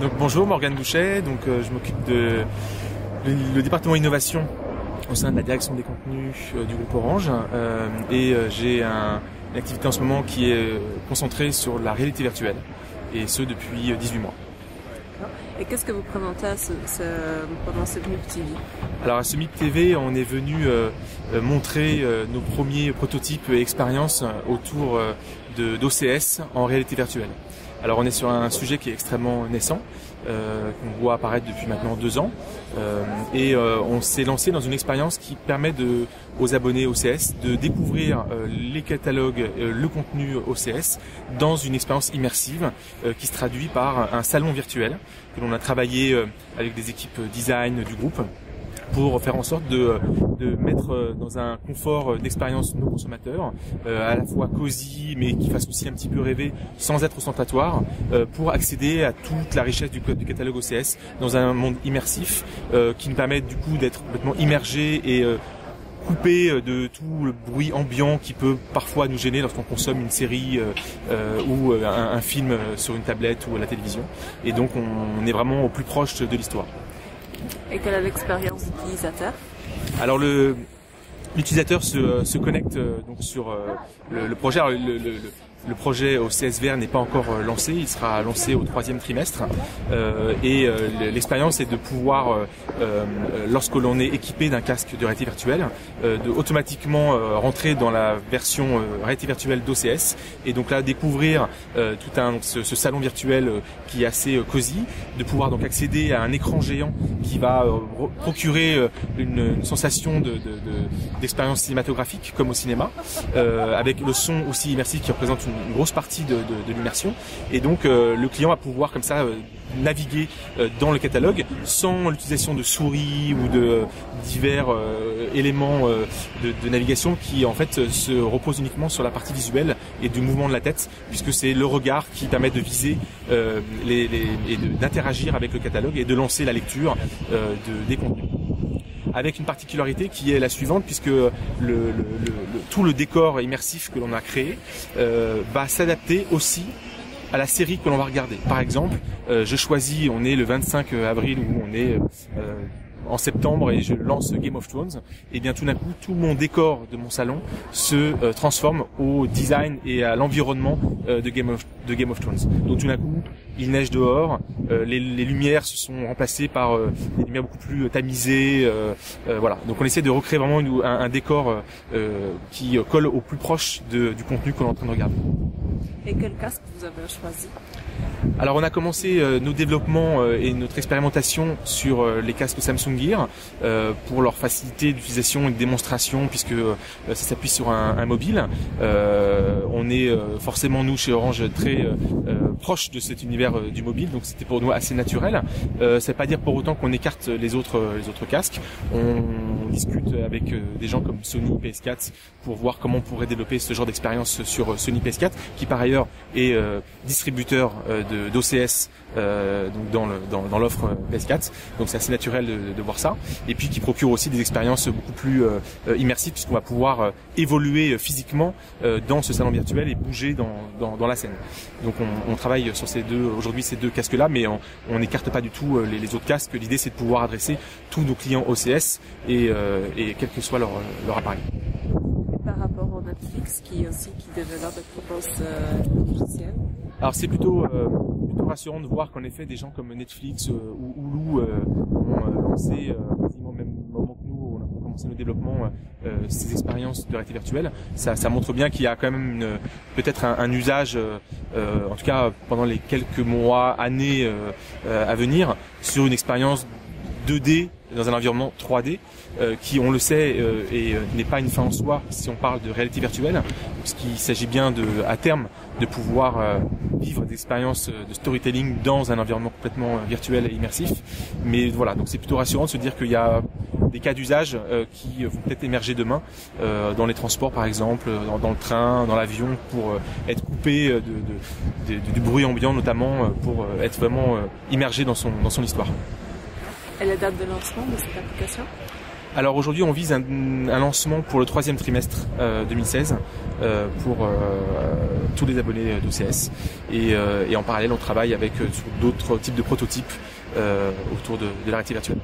Donc bonjour, Morgane Bouchet, je m'occupe de le département innovation au sein de la direction des contenus du groupe Orange j'ai une activité en ce moment qui est concentrée sur la réalité virtuelle et ce depuis 18 mois. Et qu'est-ce que vous présentez pendant ce MIP TV? Alors à ce MIP TV, on est venu montrer nos premiers prototypes et expériences autour d'OCS en réalité virtuelle. Alors on est sur un sujet qui est extrêmement naissant, qu'on voit apparaître depuis maintenant 2 ans, on s'est lancé dans une expérience qui permet aux abonnés OCS de découvrir les catalogues, le contenu OCS dans une expérience immersive qui se traduit par un salon virtuel que l'on a travaillé avec des équipes design du groupe pour faire en sorte de mettre dans un confort d'expérience nos consommateurs, à la fois cosy mais qui fasse aussi un petit peu rêver sans être ostentatoire, pour accéder à toute la richesse du catalogue OCS dans un monde immersif qui nous permet du coup d'être complètement immergé et coupé de tout le bruit ambiant qui peut parfois nous gêner lorsqu'on consomme une série ou un film sur une tablette ou à la télévision. Et donc on est vraiment au plus proche de l'histoire. Et quelle est l'expérience d'utilisateur? Alors l'utilisateur se connecte donc sur le projet. Alors, le projet OCS VR n'est pas encore lancé, il sera lancé au 3e trimestre l'expérience est de pouvoir, lorsque l'on est équipé d'un casque de réalité virtuelle, de automatiquement rentrer dans la version réalité virtuelle d'OCS et donc là découvrir ce salon virtuel qui est assez cosy, de pouvoir donc accéder à un écran géant qui va procurer une sensation d'expérience cinématographique comme au cinéma, avec le son aussi immersif qui représente une grosse partie de l'immersion et donc le client va pouvoir comme ça naviguer dans le catalogue sans l'utilisation de souris ou de divers éléments de navigation qui en fait se reposent uniquement sur la partie visuelle et du mouvement de la tête, puisque c'est le regard qui permet de viser et d'interagir avec le catalogue et de lancer la lecture des contenus. Avec une particularité qui est la suivante, puisque tout le décor immersif que l'on a créé va s'adapter aussi à la série que l'on va regarder. Par exemple, je choisis, on est le 25 avril où on est en septembre et je lance Game of Thrones, et bien tout d'un coup tout mon décor de mon salon se transforme au design et à l'environnement de Game of Thrones. Donc tout d'un coup il neige dehors, les lumières se sont remplacées par des lumières beaucoup plus tamisées, voilà. Donc on essaie de recréer vraiment un décor qui colle au plus proche du contenu que l'on est en train de regarder. Et quel casque vous avez choisi? Alors on a commencé nos développements et notre expérimentation sur les casques Samsung Gear pour leur facilité d'utilisation et de démonstration, puisque ça s'appuie sur un mobile. On est forcément nous chez Orange très proche de cet univers du mobile, donc c'était pour nous assez naturel. Ça ne veut pas dire pour autant qu'on écarte les autres casques. On discute avec des gens comme Sony PS4 pour voir comment on pourrait développer ce genre d'expérience sur Sony PS4, qui par ailleurs est distributeur d'OCS donc dans l'offre PS4, donc c'est assez naturel de voir ça, et puis qui procure aussi des expériences beaucoup plus immersives, puisqu'on va pouvoir évoluer physiquement dans ce salon virtuel et bouger dans la scène. Donc on travaille sur aujourd'hui ces deux casques là, mais on n'écarte pas du tout les autres casques. L'idée c'est de pouvoir adresser tous nos clients OCS et quel que soit leur appareil. Par rapport au Netflix qui développe et propose logiciel. Alors c'est plutôt rassurant de voir qu'en effet des gens comme Netflix ou Hulu ont lancé quasiment au même moment que nous, on a commencé nos développements, ces expériences de réalité virtuelle. Ça montre bien qu'il y a quand même peut-être un usage, en tout cas pendant les quelques mois, années à venir, sur une expérience 2D dans un environnement 3D qui, on le sait, n'est pas une fin en soi si on parle de réalité virtuelle, puisqu'il s'agit bien à terme de pouvoir vivre des expériences de storytelling dans un environnement complètement virtuel et immersif. Mais voilà, donc c'est plutôt rassurant de se dire qu'il y a des cas d'usage qui vont peut-être émerger demain, dans les transports par exemple, dans le train, dans l'avion, pour être coupé du bruit ambiant notamment, pour être vraiment immergé dans son histoire. Et la date de lancement de cette application? Alors aujourd'hui, on vise un lancement pour le 3e trimestre 2016 pour tous les abonnés d'OCS. Et en parallèle, on travaille avec sur d'autres types de prototypes autour de la réalité virtuelle.